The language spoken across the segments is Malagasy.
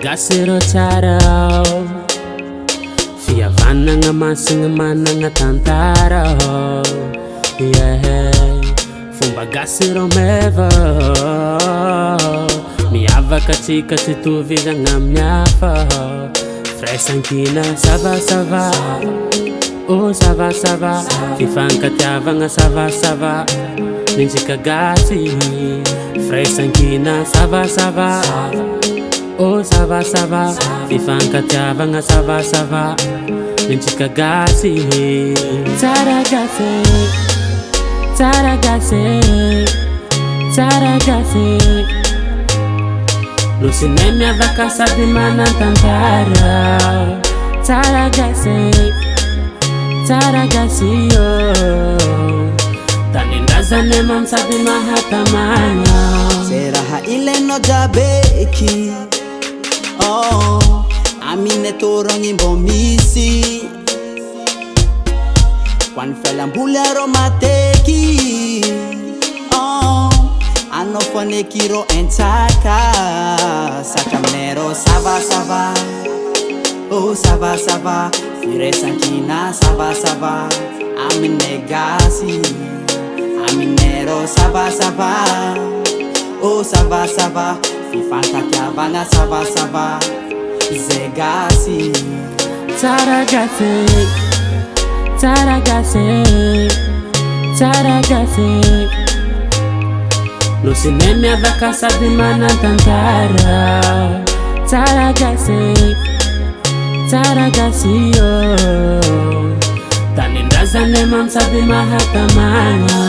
Gasiro tsara fihavanagna masigny managna tantara fomba gasy rô meva miavaka tsika tsy tovizagna amin'ny hafa firaisankina ça va oh ça va fifankatiavagna ça va nintsika gasy firaisankina ça va oh ça va fifankatiavagna ça va nintsika gasy tsara gasy losinay miavaka sady manantantara tsara gasy oh tanindrazany mam sady mahatamana ze raha ilainao jabeky amine torogny mbô misy hoan'ny fialamboly arô mateky anao foaneky rô entsaka saka aminay rô ça va oh ça va firaisankina ça va aminay gasy aminay rô ça va oh ça va fifankatiavagna ça va zay gasy tsara gasy losinay miavaka sady manantantara tsara gasy oh tanindrazany mam sady mahatamana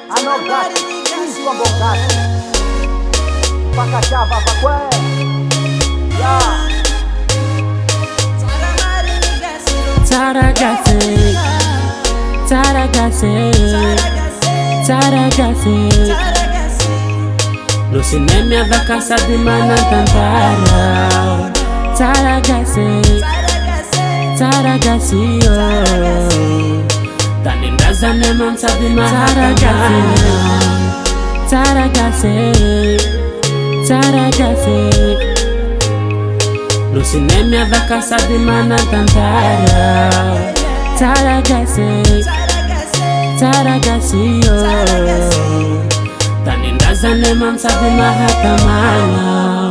Ano gato, isso a bocato Pacachava paqué tsara gasy losinay miavaka sady manantantara tsara gasy oh tanindrazany mam sady mahatamana tsara gasy losinay miavaka sady manantantara tsara gasy oh tanindrazany mam sady mahatamana